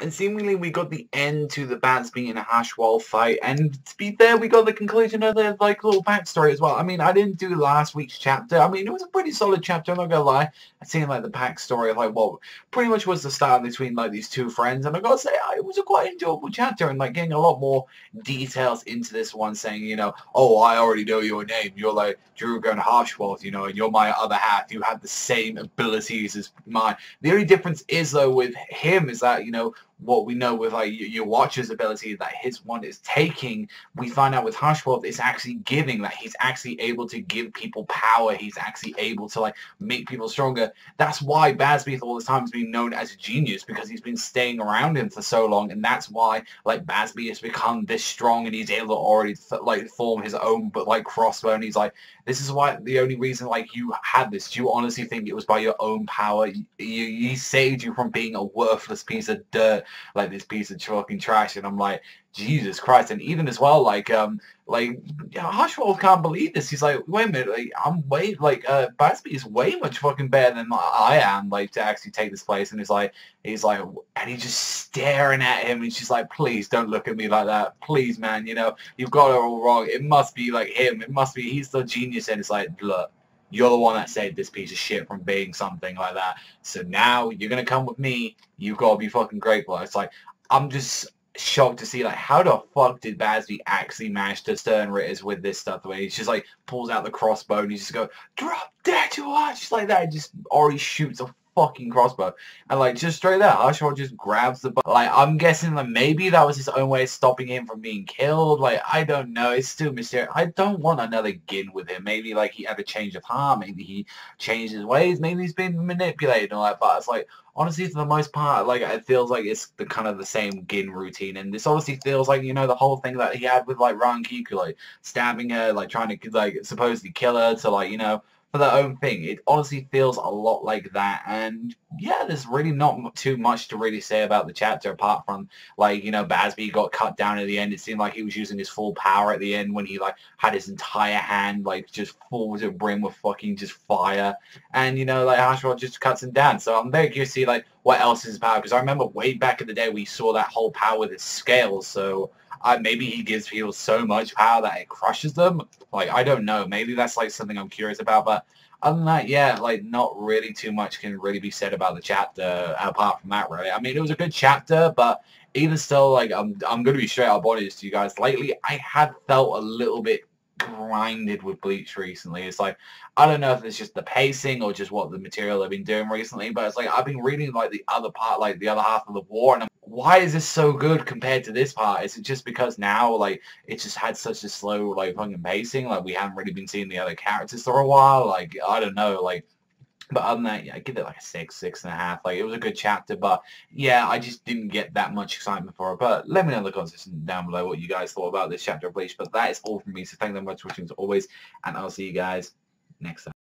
And seemingly we got the end to the Bazz-B and Hachwalth fight, and to be fair, we got the conclusion of their like little backstory as well. I mean, I didn't do last week's chapter. I mean, it was a pretty solid chapter, I'm not gonna lie. I seen like the backstory of like what pretty much was the start between like these two friends, and I gotta say it was a quite enjoyable chapter, and like getting a lot more details into this one, saying, you know, oh, I already know your name. You're like Drew and Hachwalth, you know, and you're my other half. You have the same abilities as mine. The only difference is though with him is that, you know, what we know with like your Watcher's ability, that his one is taking, we find out with Hachwalth is actually giving, that he's actually able to give people power. He's actually able to like make people stronger. That's why Bazz-B all this time has been known as a genius, because he's been staying around him for so long, and that's why like Bazz-B has become this strong, and he's able to already like form his own but like crossbow, and he's like, this is why the only reason like you had this. Do you honestly think it was by your own power? He saved you from being a worthless piece of dirt, like this piece of fucking trash. And I'm like, Jesus Christ. And even as well, like Hachwalth can't believe this. He's like, wait a minute, like I'm way like Bazz-B is way much fucking better than I am, like to actually take this place. And he's like, and he's just staring at him, and she's like, please don't look at me like that, please, man. You know, you've got it all wrong. It must be like him. It must be he's the genius. And it's like, look, you're the one that saved this piece of shit from being something like that. So now you're gonna come with me. You've got to be fucking grateful. It's like, I'm just shocked to see like how the fuck did Bazz-B actually manage to turn Ritters with this stuff, the way he just like pulls out the crossbow and he just go drop dead to watch just like that, and just already shoots a fucking crossbow, and like just straight there Hachwalth just grabs the like, I'm guessing like maybe that was his own way of stopping him from being killed. Like, I don't know, it's still mysterious. I don't want another Gin with him. Maybe like he had a change of heart, maybe he changed his ways, maybe he's been manipulated and all that, but it's like, honestly, for the most part, like, it feels like it's the kind of the same Gin routine, and this obviously feels like, you know, the whole thing that he had with like Rankiku, like stabbing her, like trying to like supposedly kill her to like, you know, for their own thing. It honestly feels a lot like that, and yeah, there's really not too much to really say about the chapter apart from like, you know, Bazz-B got cut down at the end. It seemed like he was using his full power at the end when he like had his entire hand like just full to brim with fucking just fire, and you know, like Hachwalth just cuts him down. So I'm very curious to see like what else is his power, because I remember way back in the day we saw that whole power with his scales. So maybe he gives people so much power that it crushes them. Like, I don't know. Maybe that's like something I'm curious about. But other than that, yeah, like not really too much can really be said about the chapter apart from that, really. I mean, it was a good chapter, but even still, like I'm gonna be straight up honest to you guys. Lately, I had felt a little bit grinded with Bleach recently. It's like, I don't know if it's just the pacing or just what the material they've been doing recently, but it's like I've been reading like the other part, like the other half of the war, and I'm, why is this so good compared to this part? Is it just because now like it just had such a slow like fucking pacing, like we haven't really been seeing the other characters for a while? Like, I don't know, like, but other than that, yeah, I give it like a 6.5. Like, it was a good chapter, but yeah, I just didn't get that much excitement for it. But let me know in the comments down below what you guys thought about this chapter of Bleach. But that is all from me, so thank you very much for watching as always, and I'll see you guys next time.